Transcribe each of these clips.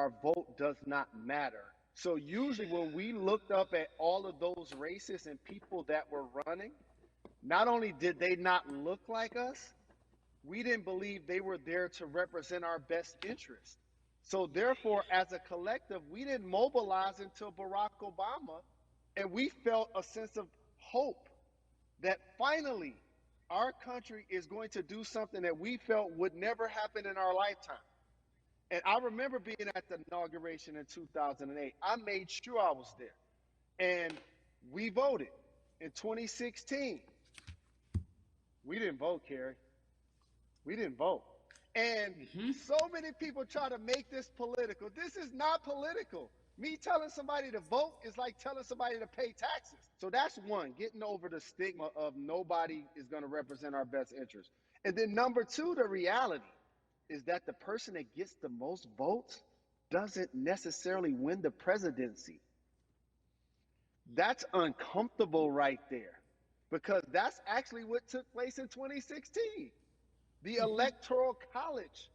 our vote does not matter. So usually when we looked up at all of those races and people that were running, not only did they not look like us, we didn't believe they were there to represent our best interest. So therefore, as a collective, we didn't mobilize until Barack Obama, and we felt a sense of hope that finally our country is going to do something that we felt would never happen in our lifetime. And I remember being at the inauguration in 2008. I made sure I was there. And we voted. In 2016, we didn't vote, Carrie. We didn't vote. And so many people try to make this political. This is not political. Me telling somebody to vote is like telling somebody to pay taxes. So that's one, getting over the stigma of nobody is going to represent our best interest. And then number two, the reality is that the person that gets the most votes doesn't necessarily win the presidency. That's uncomfortable right there because that's actually what took place in 2016. The Electoral College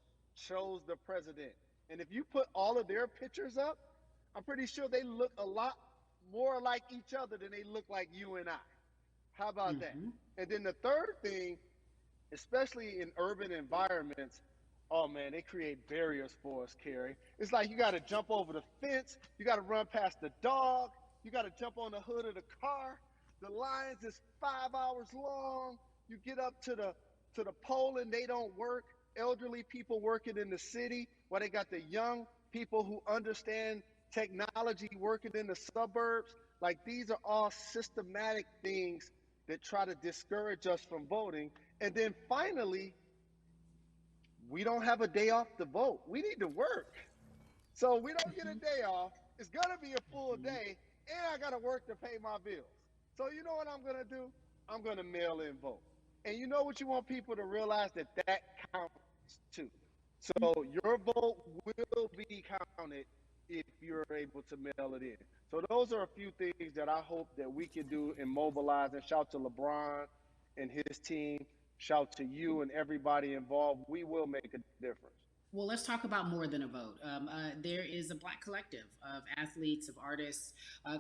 chose the president. And if you put all of their pictures up, I'm pretty sure they look a lot more like each other than they look like you and I. How about that? And then the third thing, especially in urban environments, oh man, they create barriers for us, Carrie. It's like you got to jump over the fence, you got to run past the dog, you got to jump on the hood of the car. The lines is 5 hours long. You get up to the poll and they don't work. Elderly people working in the city, while they got the young people who understand technology working in the suburbs. Like these are all systematic things that try to discourage us from voting. And then finally, we don't have a day off to vote. We need to work. So we don't get a day off. It's going to be a full day, and I got to work to pay my bills. So you know what I'm going to do? I'm going to mail in vote. And you know what you want people to realize that that counts too. So your vote will be counted if you're able to mail it in. So those are a few things that I hope that we can do and mobilize. And shout to LeBron and his team. Shout to you and everybody involved. We will make a difference. Well, let's talk about more than a vote. There is a black collective of athletes, of artists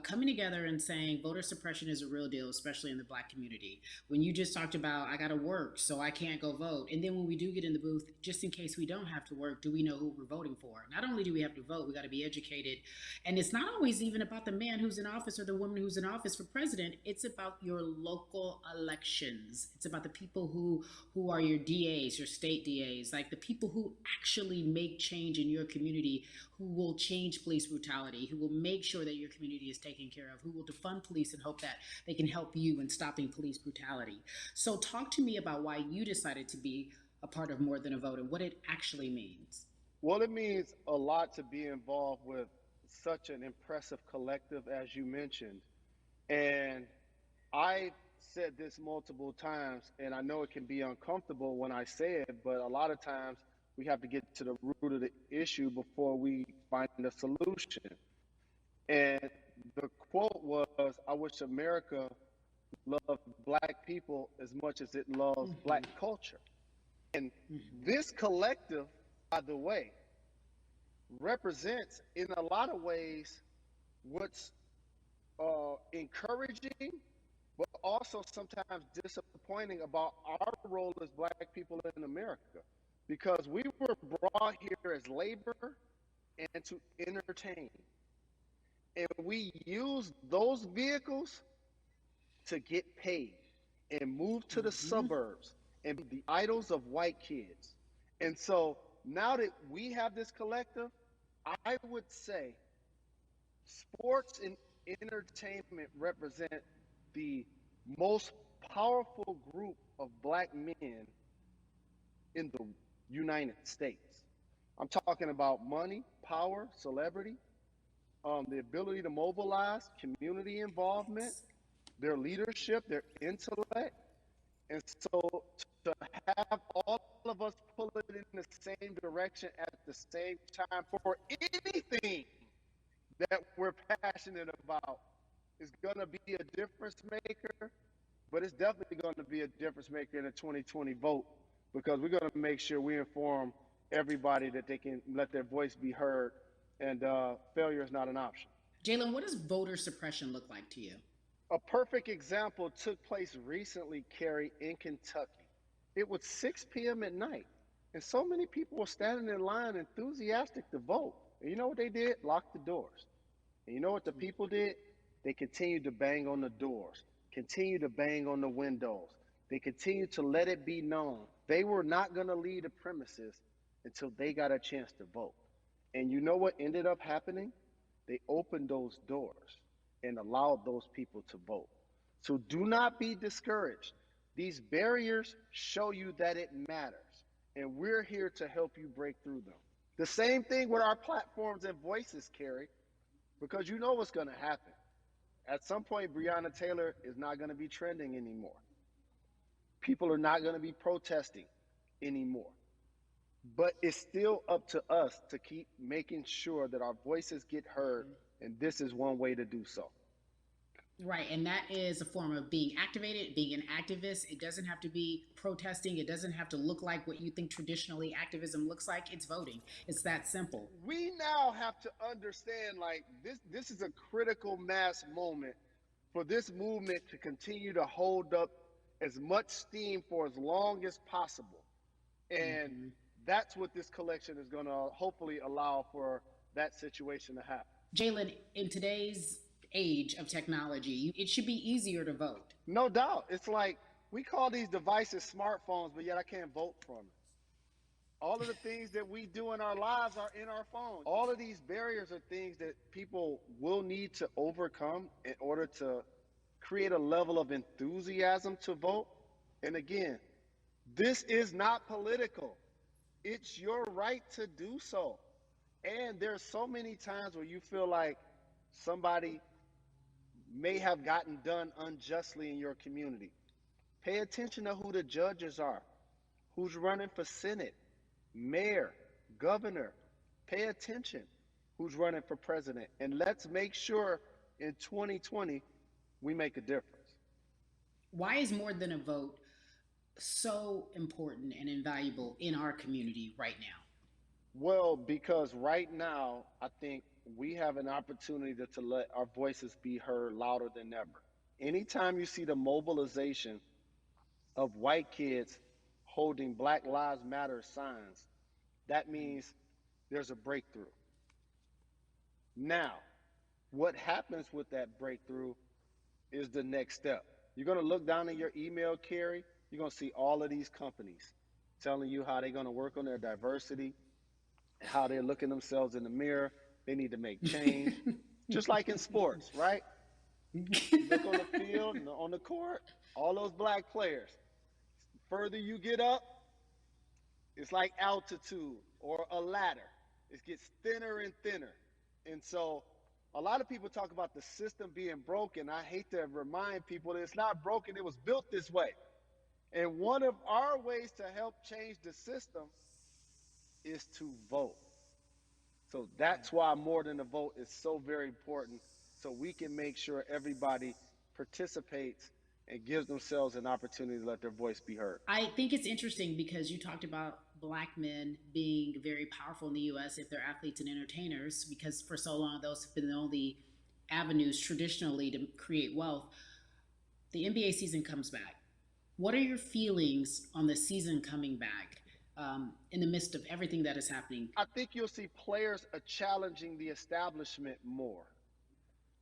coming together and saying voter suppression is a real deal, especially in the black community. When you just talked about, I got to work, so I can't go vote. And then when we do get in the booth, just in case we don't have to work, do we know who we're voting for? Not only do we have to vote, we got to be educated. And it's not always even about the man who's in office or the woman who's in office for president. It's about your local elections. It's about the people who are your DAs, your state DAs, like the people who actually make change in your community, who will change police brutality, who will make sure that your community is taken care of, who will defund police and hope that they can help you in stopping police brutality. So talk to me about why you decided to be a part of More Than a Vote and what it actually means. Well, it means a lot to be involved with such an impressive collective as you mentioned. And I said this multiple times, and I know it can be uncomfortable when I say it, but a lot of times we have to get to the root of the issue before we find a solution. And the quote was, I wish America loved black people as much as it loves black culture. And this collective, by the way, represents in a lot of ways what's encouraging, but also sometimes disappointing about our role as black people in America. Because we were brought here as labor and to entertain. And we use those vehicles to get paid and move to the suburbs and be the idols of white kids. And so now that we have this collective, I would say sports and entertainment represent the most powerful group of black men in the United States. I'm talking about money, power, celebrity, the ability to mobilize, community involvement, their leadership, their intellect. And so to have all of us pull it in the same direction at the same time for anything that we're passionate about is going to be a difference maker, but it's definitely going to be a difference maker in the 2020 vote because we're going to make sure we inform everybody that they can let their voice be heard and failure is not an option. Jalen, what does voter suppression look like to you? A perfect example took place recently, Carrie, in Kentucky. It was 6 p.m. at night, and so many people were standing in line enthusiastic to vote. And you know what they did? Locked the doors. And you know what the people did? They continued to bang on the doors, continued to bang on the windows. They continued to let it be known they were not going to leave the premises until they got a chance to vote. And you know what ended up happening? They opened those doors and allowed those people to vote. So do not be discouraged. These barriers show you that it matters, and we're here to help you break through them. The same thing with our platforms and voices, Carrie, because you know what's going to happen. At some point, Breonna Taylor is not going to be trending anymore. People are not going to be protesting anymore. But it's still up to us to keep making sure that our voices get heard, and this is one way to do so. Right, and that is a form of being activated, being an activist. It doesn't have to be protesting. It doesn't have to look like what you think traditionally activism looks like. It's voting. It's that simple. We now have to understand, like, this is a critical mass moment for this movement to continue to hold up as much steam for as long as possible. And that's what this collection is going to hopefully allow for that situation to happen. Jalen, in today's age of technology, it should be easier to vote. No doubt. It's like we call these devices smartphones, but yet I can't vote from them. All of the things that we do in our lives are in our phone. All of these barriers are things that people will need to overcome in order to create a level of enthusiasm to vote. And again, this is not political. It's your right to do so. And there's so many times where you feel like somebody may have gotten done unjustly in your community. Pay attention to who the judges are, who's running for Senate, mayor, governor. Pay attention who's running for president. And let's make sure in 2020 we make a difference. Why is more than a vote so important and invaluable in our community right now? Well, because right now, I think we have an opportunity to let our voices be heard louder than ever. Anytime you see the mobilization of white kids holding Black Lives Matter signs, that means there's a breakthrough. Now, what happens with that breakthrough is the next step. You're going to look down in your email, Carrie. You're going to see all of these companies telling you how they're going to work on their diversity, how they're looking themselves in the mirror. They need to make change, just like in sports, right? Look on the field, on the court, all those black players. Further you get up, it's like altitude or a ladder. It gets thinner and thinner. And so a lot of people talk about the system being broken. I hate to remind people that it's not broken. It was built this way. And one of our ways to help change the system is to vote. So that's why more than a vote is so very important, so we can make sure everybody participates and gives themselves an opportunity to let their voice be heard. I think it's interesting because you talked about Black men being very powerful in the U.S. if they're athletes and entertainers, because for so long those have been the only avenues traditionally to create wealth. The NBA season comes back. What are your feelings on the season coming back? In the midst of everything that is happening? I think you'll see players challenging the establishment more.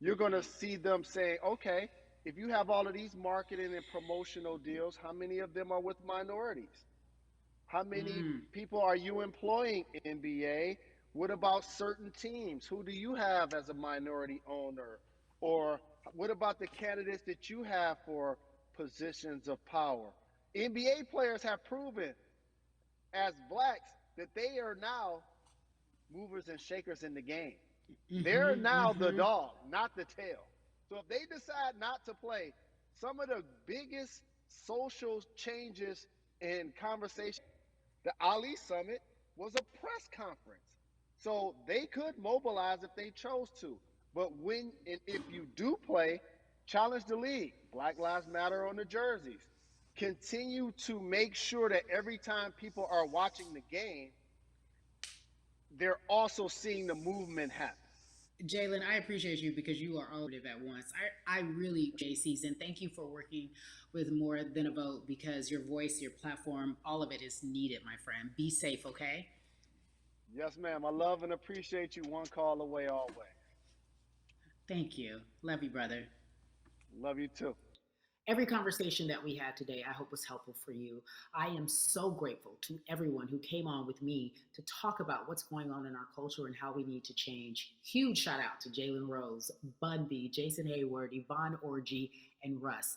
You're going to see them saying, okay, if you have all of these marketing and promotional deals, how many of them are with minorities? How many people are you employing in NBA? What about certain teams? Who do you have as a minority owner? Or what about the candidates that you have for positions of power? NBA players have proven as blacks that they are now movers and shakers in the game. They're now the dog, not the tail. So if they decide not to play, some of the biggest social changes and conversation, the Ali Summit was a press conference. So they could mobilize if they chose to. But if you do play, challenge the league. Black Lives Matter on the jerseys. Continue to make sure that every time people are watching the game, they're also seeing the movement happen. Jalen, I appreciate you because you are all at once. I really, JCs, and thank you for working with More Than a Vote because your voice, your platform, all of it is needed, my friend. Be safe, okay? Yes, ma'am. I love and appreciate you. One call away always. Thank you. Love you, brother. Love you too. Every conversation that we had today, I hope was helpful for you. I am so grateful to everyone who came on with me to talk about what's going on in our culture and how we need to change. Huge shout out to Jalen Rose, Bun B, Jason Hayward, Yvonne Orji, and Russ.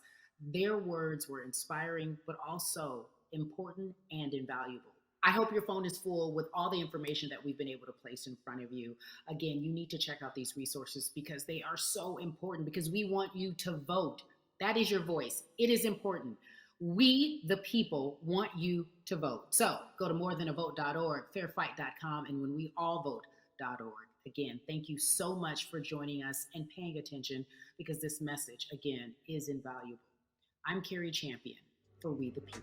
Their words were inspiring, but also important and invaluable. I hope your phone is full with all the information that we've been able to place in front of you. Again, you need to check out these resources because they are so important because we want you to vote. That is your voice. It is important. We, the people, want you to vote. So go to morethanavote.org, fairfight.com, and whenweallvote.org. Again, thank you so much for joining us and paying attention because this message, again, is invaluable. I'm Carrie Champion for We the People.